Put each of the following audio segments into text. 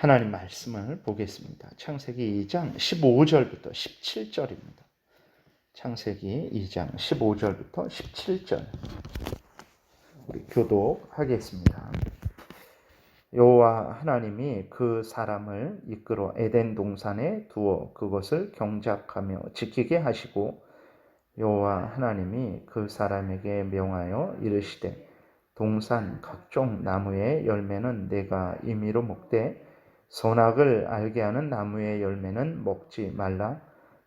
하나님 말씀을 보겠습니다. 창세기 2장 15절부터 17절입니다. 창세기 2장 15절부터 17절 우리 교독하겠습니다. 여호와 하나님이 그 사람을 이끌어 에덴 동산에 두어 그것을 경작하며 지키게 하시고 여호와 하나님이 그 사람에게 명하여 이르시되 동산 각종 나무의 열매는 내가 임의로 먹되 선악을 알게 하는 나무의 열매는 먹지 말라.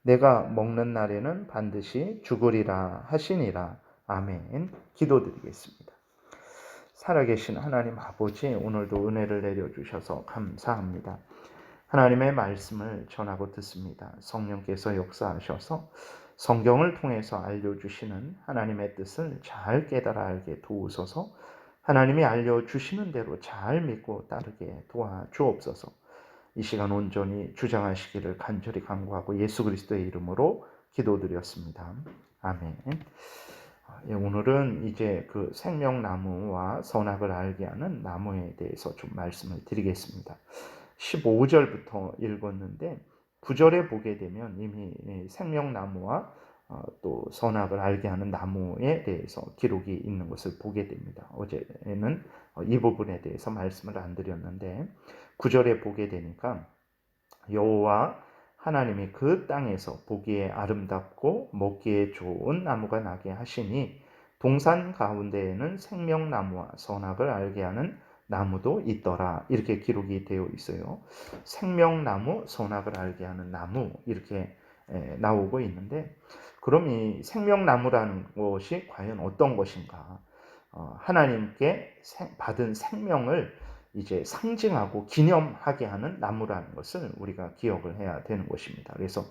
내가 먹는 날에는 반드시 죽으리라 하시니라. 아멘. 기도드리겠습니다. 살아계신 하나님 아버지, 오늘도 은혜를 내려주셔서 감사합니다. 하나님의 말씀을 전하고 듣습니다. 성령께서 역사하셔서 성경을 통해서 알려주시는 하나님의 뜻을 잘 깨달아 알게 도우소서. 하나님이 알려주시는 대로 잘 믿고 따르게 도와주옵소서. 이 시간 온전히 주장하시기를 간절히 간구하고 예수 그리스도의 이름으로 기도드렸습니다. 아멘. 오늘은 이제 그 생명나무와 선악을 알게 하는 나무에 대해서 좀 말씀을 드리겠습니다. 15절부터 읽었는데 9절에 보게 되면 이미 생명나무와 또 선악을 알게 하는 나무에 대해서 기록이 있는 것을 보게 됩니다. 어제는 이 부분에 대해서 말씀을 안 드렸는데 9절에 보게 되니까 여호와 하나님이 그 땅에서 보기에 아름답고 먹기에 좋은 나무가 나게 하시니 동산 가운데에는 생명나무와 선악을 알게 하는 나무도 있더라. 이렇게 기록이 되어 있어요. 생명나무, 선악을 알게 하는 나무 이렇게 나오고 있는데 그럼 이 생명나무라는 것이 과연 어떤 것인가? 하나님께 받은 생명을 이제 상징하고 기념하게 하는 나무라는 것을 우리가 기억을 해야 되는 것입니다. 그래서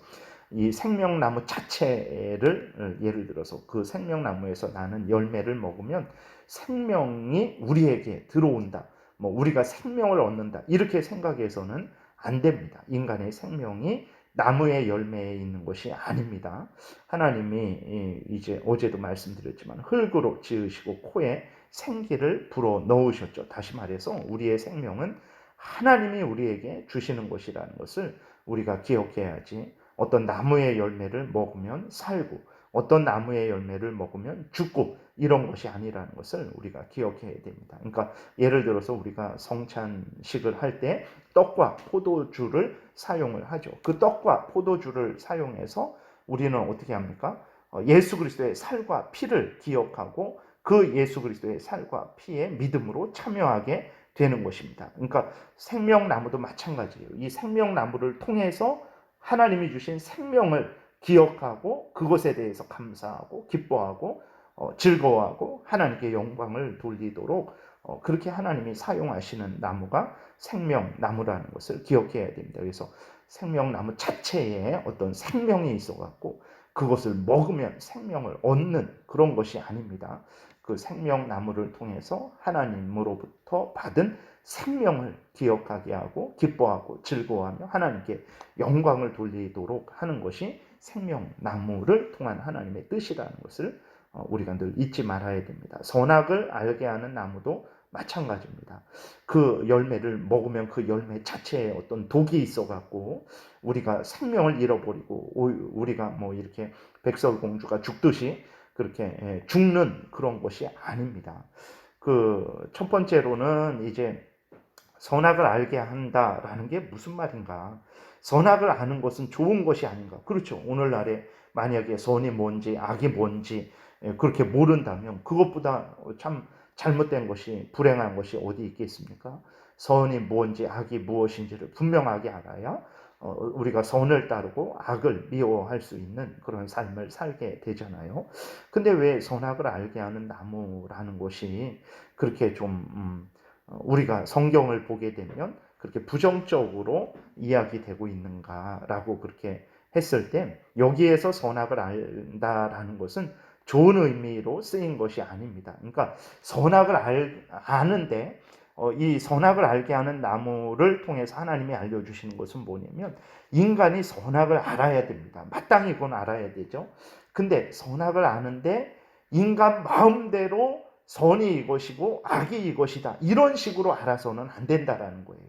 이 생명나무 자체를 예를 들어서 그 생명나무에서 나는 열매를 먹으면 생명이 우리에게 들어온다. 우리가 생명을 얻는다. 이렇게 생각해서는 안 됩니다. 인간의 생명이 나무의 열매에 있는 것이 아닙니다. 하나님이 이제 어제도 말씀드렸지만 흙으로 지으시고 코에 생기를 불어 넣으셨죠. 다시 말해서 우리의 생명은 하나님이 우리에게 주시는 것이라는 것을 우리가 기억해야지. 어떤 나무의 열매를 먹으면 살고 어떤 나무의 열매를 먹으면 죽고 이런 것이 아니라는 것을 우리가 기억해야 됩니다. 그러니까 예를 들어서 우리가 성찬식을 할 때 떡과 포도주를 사용을 하죠. 그 떡과 포도주를 사용해서 우리는 어떻게 합니까? 예수 그리스도의 살과 피를 기억하고 그 예수 그리스도의 살과 피의 믿음으로 참여하게 되는 것입니다. 그러니까 생명나무도 마찬가지예요. 이 생명나무를 통해서 하나님이 주신 생명을 기억하고 그것에 대해서 감사하고 기뻐하고 즐거워하고 하나님께 영광을 돌리도록 그렇게 하나님이 사용하시는 나무가 생명나무라는 것을 기억해야 됩니다. 그래서 생명나무 자체에 어떤 생명이 있어갖고 그것을 먹으면 생명을 얻는 그런 것이 아닙니다. 그 생명나무를 통해서 하나님으로부터 받은 생명을 기억하게 하고 기뻐하고 즐거워하며 하나님께 영광을 돌리도록 하는 것이 생명나무를 통한 하나님의 뜻이라는 것을 우리가 늘 잊지 말아야 됩니다. 선악을 알게 하는 나무도 마찬가지입니다. 그 열매를 먹으면 그 열매 자체에 어떤 독이 있어갖고 우리가 생명을 잃어버리고 우리가 이렇게 백설공주가 죽듯이 그렇게 죽는 그런 것이 아닙니다. 그 첫 번째로는 이제 선악을 알게 한다라는 게 무슨 말인가? 선악을 아는 것은 좋은 것이 아닌가? 그렇죠. 오늘날에 만약에 선이 뭔지 악이 뭔지 그렇게 모른다면 그것보다 참 잘못된 것이 불행한 것이 어디 있겠습니까? 선이 뭔지 악이 무엇인지를 분명하게 알아야 우리가 선을 따르고 악을 미워할 수 있는 그런 삶을 살게 되잖아요. 근데 왜 선악을 알게 하는 나무라는 것이 그렇게 좀 우리가 성경을 보게 되면 그렇게 부정적으로 이야기되고 있는가라고 그렇게 했을 때 여기에서 선악을 안다라는 것은 좋은 의미로 쓰인 것이 아닙니다. 그러니까 선악을 아는데 이 선악을 알게 하는 나무를 통해서 하나님이 알려주시는 것은 뭐냐면 인간이 선악을 알아야 됩니다. 마땅히 그건 알아야 되죠. 근데 선악을 아는데 인간 마음대로 선이 이것이고 악이 이것이다 이런 식으로 알아서는 안 된다라는 거예요.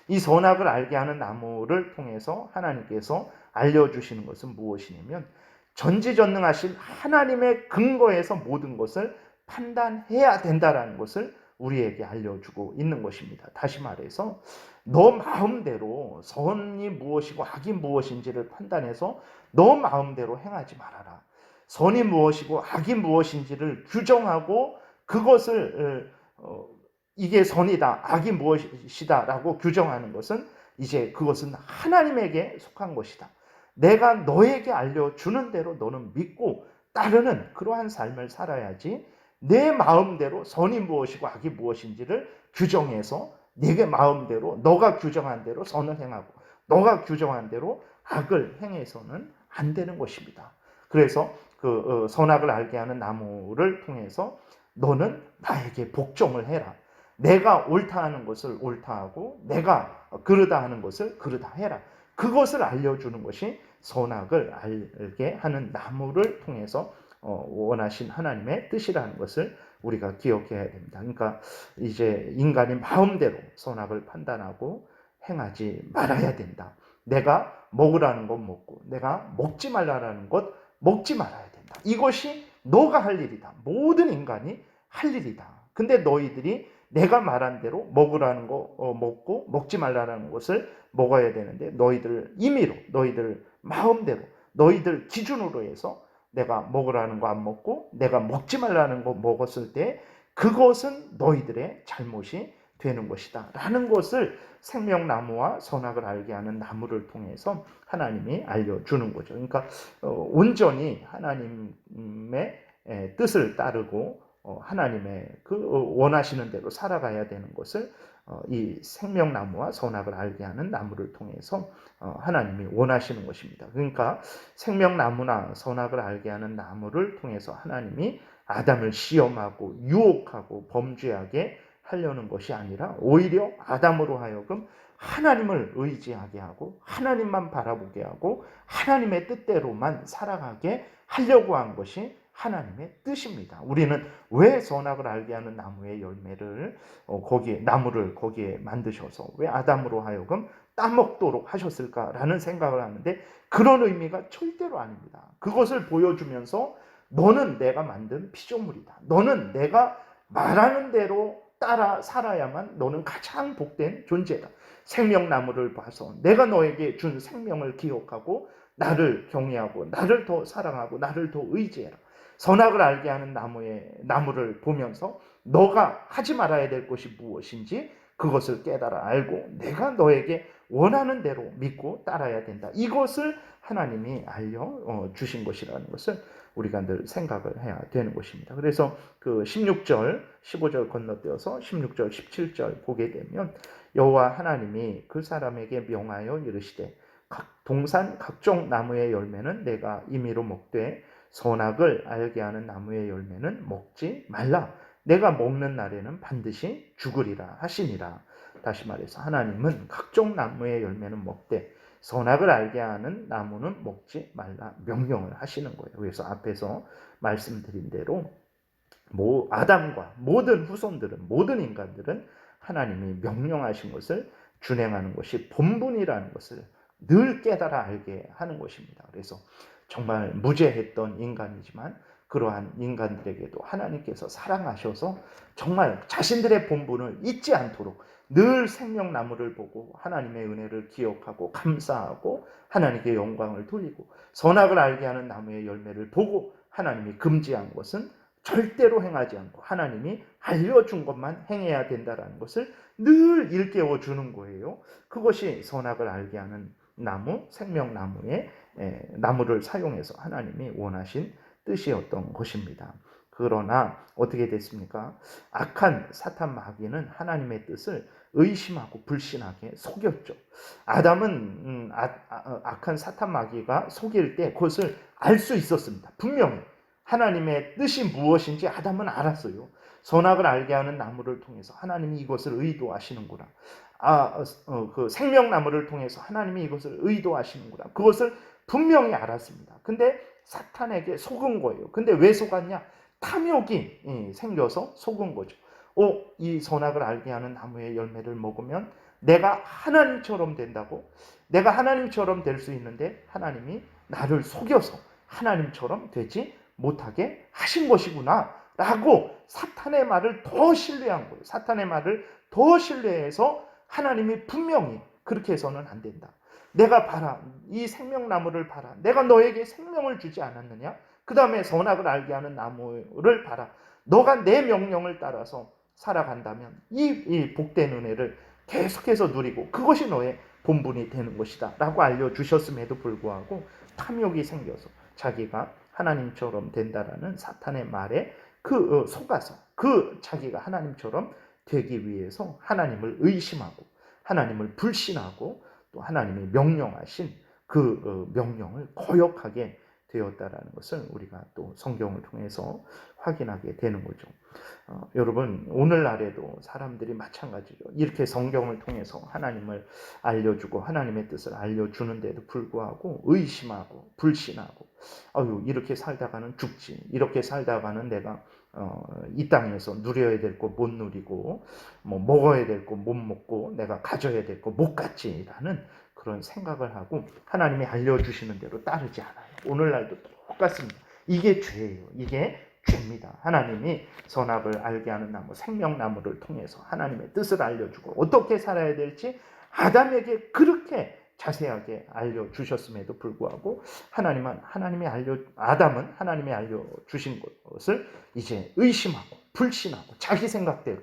이 선악을 알게 하는 나무를 통해서 하나님께서 알려주시는 것은 무엇이냐면 전지전능하신 하나님의 근거에서 모든 것을 판단해야 된다라는 것을 우리에게 알려주고 있는 것입니다. 다시 말해서 너 마음대로 선이 무엇이고 악이 무엇인지를 판단해서 너 마음대로 행하지 말아라. 선이 무엇이고 악이 무엇인지를 규정하고 그것을 이게 선이다, 악이 무엇이다 라고 규정하는 것은 이제 그것은 하나님에게 속한 것이다. 내가 너에게 알려주는 대로 너는 믿고 따르는 그러한 삶을 살아야지 내 마음대로 선이 무엇이고 악이 무엇인지를 규정해서 네게 마음대로 너가 규정한 대로 선을 행하고 너가 규정한 대로 악을 행해서는 안 되는 것입니다. 그래서 그 선악을 알게 하는 나무를 통해서 너는 나에게 복종을 해라. 내가 옳다 하는 것을 옳다 하고 내가 그르다 하는 것을 그르다 해라. 그것을 알려주는 것이 선악을 알게 하는 나무를 통해서 원하신 하나님의 뜻이라는 것을 우리가 기억해야 됩니다. 그러니까 이제 인간이 마음대로 선악을 판단하고 행하지 말아야 된다. 내가 먹으라는 것 먹고 내가 먹지 말라는 것 먹지 말아야 된다. 이것이 너가 할 일이다. 모든 인간이 할 일이다. 근데 너희들이 내가 말한 대로 먹으라는 거 먹고 먹지 말라는 것을 먹어야 되는데 너희들 임의로 너희들 마음대로 너희들 기준으로 해서 내가 먹으라는 거 안 먹고 내가 먹지 말라는 거 먹었을 때 그것은 너희들의 잘못이 되는 것이다 라는 것을 생명나무와 선악을 알게 하는 나무를 통해서 하나님이 알려주는 거죠. 그러니까 온전히 하나님의 뜻을 따르고 하나님의 그 원하시는 대로 살아가야 되는 것을 이 생명나무와 선악을 알게 하는 나무를 통해서 하나님이 원하시는 것입니다. 그러니까 생명나무나 선악을 알게 하는 나무를 통해서 하나님이 아담을 시험하고 유혹하고 범죄하게 하려는 것이 아니라 오히려 아담으로 하여금 하나님을 의지하게 하고 하나님만 바라보게 하고 하나님의 뜻대로만 살아가게 하려고 한 것이 하나님의 뜻입니다. 우리는 왜 선악을 알게 하는 나무의 열매를 나무를 거기에 만드셔서 왜 아담으로 하여금 따먹도록 하셨을까라는 생각을 하는데 그런 의미가 절대로 아닙니다. 그것을 보여주면서 너는 내가 만든 피조물이다. 너는 내가 말하는 대로 따라 살아야만 너는 가장 복된 존재다. 생명나무를 봐서 내가 너에게 준 생명을 기억하고 나를 경외하고 나를 더 사랑하고 나를 더 의지해라. 선악을 알게 하는 나무를 보면서 너가 하지 말아야 될 것이 무엇인지 그것을 깨달아 알고 내가 너에게 원하는 대로 믿고 따라야 된다. 이것을 하나님이 알려주신 것이라는 것을 우리가 늘 생각을 해야 되는 것입니다. 그래서 그 16절, 15절 건너뛰어서 16절, 17절 보게 되면 여호와 하나님이 그 사람에게 명하여 이르시되 동산 각종 나무의 열매는 내가 임의로 먹되 선악을 알게 하는 나무의 열매는 먹지 말라. 내가 먹는 날에는 반드시 죽으리라 하시니라. 다시 말해서 하나님은 각종 나무의 열매는 먹되 선악을 알게 하는 나무는 먹지 말라 명령을 하시는 거예요. 그래서 앞에서 말씀드린 대로 아담과 모든 후손들은 모든 인간들은 하나님이 명령하신 것을 준행하는 것이 본분이라는 것을 늘 깨달아 알게 하는 것입니다. 그래서 정말 무죄했던 인간이지만 그러한 인간들에게도 하나님께서 사랑하셔서 정말 자신들의 본분을 잊지 않도록 늘 생명나무를 보고 하나님의 은혜를 기억하고 감사하고 하나님께 영광을 돌리고 선악을 알게 하는 나무의 열매를 보고 하나님이 금지한 것은 절대로 행하지 않고 하나님이 알려준 것만 행해야 된다는 것을 늘 일깨워 주는 거예요. 그것이 선악을 알게 하는 나무, 생명나무의 나무를 사용해서 하나님이 원하신 뜻이었던 것입니다. 그러나 어떻게 됐습니까? 악한 사탄 마귀는 하나님의 뜻을 의심하고 불신하게 속였죠. 아담은 악한 사탄 마귀가 속일 때 그것을 알 수 있었습니다. 분명히 하나님의 뜻이 무엇인지 아담은 알았어요. 선악을 알게 하는 나무를 통해서 하나님이 이것을 의도하시는구나. 그 생명나무를 통해서 하나님이 이것을 의도하시는구나. 그것을 분명히 알았습니다. 근데 사탄에게 속은 거예요. 근데 왜 속았냐? 탐욕이 생겨서 속은 거죠. 이 선악을 알게 하는 나무의 열매를 먹으면 내가 하나님처럼 된다고? 내가 하나님처럼 될 수 있는데 하나님이 나를 속여서 하나님처럼 되지 못하게 하신 것이구나 라고 사탄의 말을 더 신뢰한 거예요. 사탄의 말을 더 신뢰해서 하나님이 분명히 그렇게 해서는 안 된다. 내가 봐라, 이 생명나무를 봐라. 내가 너에게 생명을 주지 않았느냐? 그 다음에 선악을 알게 하는 나무를 봐라. 너가 내 명령을 따라서 살아간다면 이 복된 은혜를 계속해서 누리고 그것이 너의 본분이 되는 것이다 라고 알려주셨음에도 불구하고 탐욕이 생겨서 자기가 하나님처럼 된다라는 사탄의 말에 속아서 자기가 하나님처럼 되기 위해서 하나님을 의심하고 하나님을 불신하고 또 하나님이 명령하신 명령을 거역하게 되었다라는 것을 우리가 또 성경을 통해서 확인하게 되는 거죠. 여러분, 오늘날에도 사람들이 마찬가지죠. 이렇게 성경을 통해서 하나님을 알려주고 하나님의 뜻을 알려주는데도 불구하고 의심하고 불신하고 이렇게 살다가는 죽지, 이렇게 살다가는 내가 이 땅에서 누려야 될 거 못 누리고 먹어야 될 거 못 먹고 내가 가져야 될 거 못 갖지라는 그런 생각을 하고 하나님이 알려주시는 대로 따르지 않아요. 오늘날도 똑같습니다. 이게 죄예요. 이게 죄입니다. 하나님이 선악을 알게 하는 나무, 생명나무를 통해서 하나님의 뜻을 알려주고 어떻게 살아야 될지 아담에게 그렇게 자세하게 알려주셨음에도 불구하고 아담은 하나님이 알려주신 것을 이제 의심하고 불신하고 자기 생각대로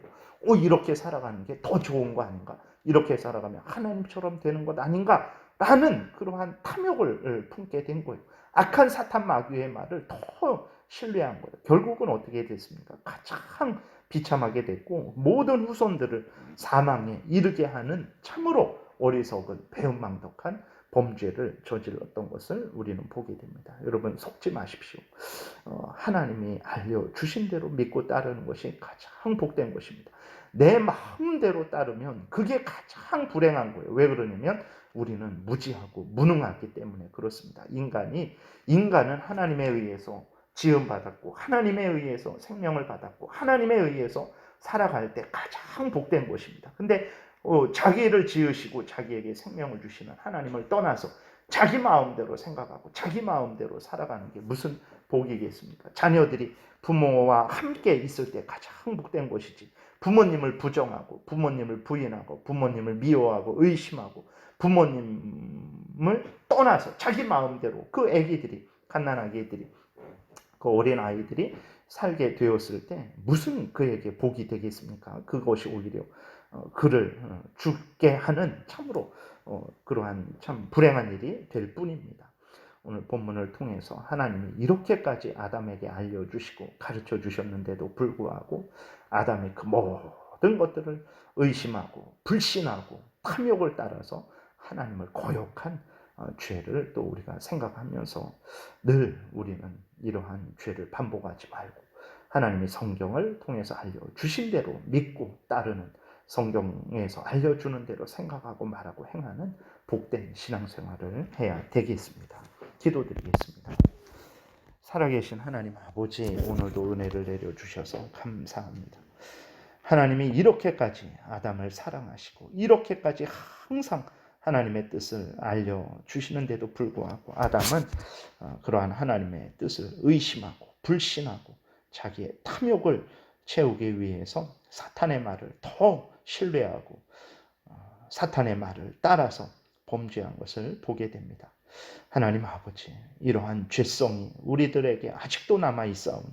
이렇게 살아가는 게 더 좋은 거 아닌가? 이렇게 살아가면 하나님처럼 되는 것 아닌가? 라는 그러한 탐욕을 품게 된 거예요. 악한 사탄 마귀의 말을 더 신뢰한 거예요. 결국은 어떻게 됐습니까? 가장 비참하게 됐고 모든 후손들을 사망에 이르게 하는 참으로 어리석은 배은망덕한 범죄를 저질렀던 것을 우리는 보게 됩니다. 여러분 속지 마십시오. 하나님이 알려주신 대로 믿고 따르는 것이 가장 복된 것입니다. 내 마음대로 따르면 그게 가장 불행한 거예요. 왜 그러냐면 우리는 무지하고 무능하기 때문에 그렇습니다. 인간은 하나님에 의해서 지음받았고 하나님에 의해서 생명을 받았고 하나님에 의해서 살아갈 때 가장 복된 것입니다. 근데 자기를 지으시고 자기에게 생명을 주시는 하나님을 떠나서 자기 마음대로 생각하고 자기 마음대로 살아가는 게 무슨 복이겠습니까? 자녀들이 부모와 함께 있을 때 가장 복된 것이지 부모님을 부정하고 부모님을 부인하고 부모님을 미워하고 의심하고 부모님을 떠나서 자기 마음대로 그 애기들이 갓난아기들이 그 어린 아이들이 살게 되었을 때 무슨 그에게 복이 되겠습니까? 그것이 오히려 그를 죽게 하는 참으로 그러한 참 불행한 일이 될 뿐입니다. 오늘 본문을 통해서 하나님이 이렇게까지 아담에게 알려주시고 가르쳐 주셨는데도 불구하고 아담이 그 모든 것들을 의심하고 불신하고 탐욕을 따라서 하나님을 거역한 죄를 또 우리가 생각하면서 늘 우리는 이러한 죄를 반복하지 말고 하나님이 성경을 통해서 알려주신 대로 믿고 따르는 성경에서 알려주는 대로 생각하고 말하고 행하는 복된 신앙생활을 해야 되겠습니다. 기도드리겠습니다. 살아계신 하나님 아버지, 오늘도 은혜를 내려주셔서 감사합니다. 하나님이 이렇게까지 아담을 사랑하시고 이렇게까지 항상 하나님의 뜻을 알려주시는데도 불구하고 아담은 그러한 하나님의 뜻을 의심하고 불신하고 자기의 탐욕을 채우기 위해서 사탄의 말을 더 신뢰하고 사탄의 말을 따라서 범죄한 것을 보게 됩니다. 하나님 아버지, 이러한 죄성이 우리들에게 아직도 남아있사오니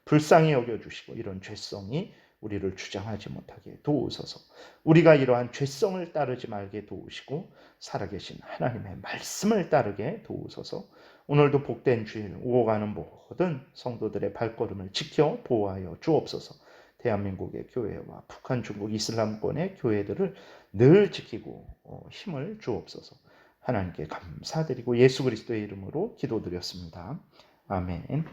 불쌍히 여겨주시고 이런 죄성이 우리를 주장하지 못하게 도우소서. 우리가 이러한 죄성을 따르지 말게 도우시고 살아계신 하나님의 말씀을 따르게 도우소서. 오늘도 복된 주일 오가는 모든 성도들의 발걸음을 지켜 보호하여 주옵소서. 대한민국의 교회와 북한, 중국, 이슬람권의 교회들을 늘 지키고 힘을 주옵소서. 하나님께 감사드리고 예수 그리스도의 이름으로 기도드렸습니다. 아멘.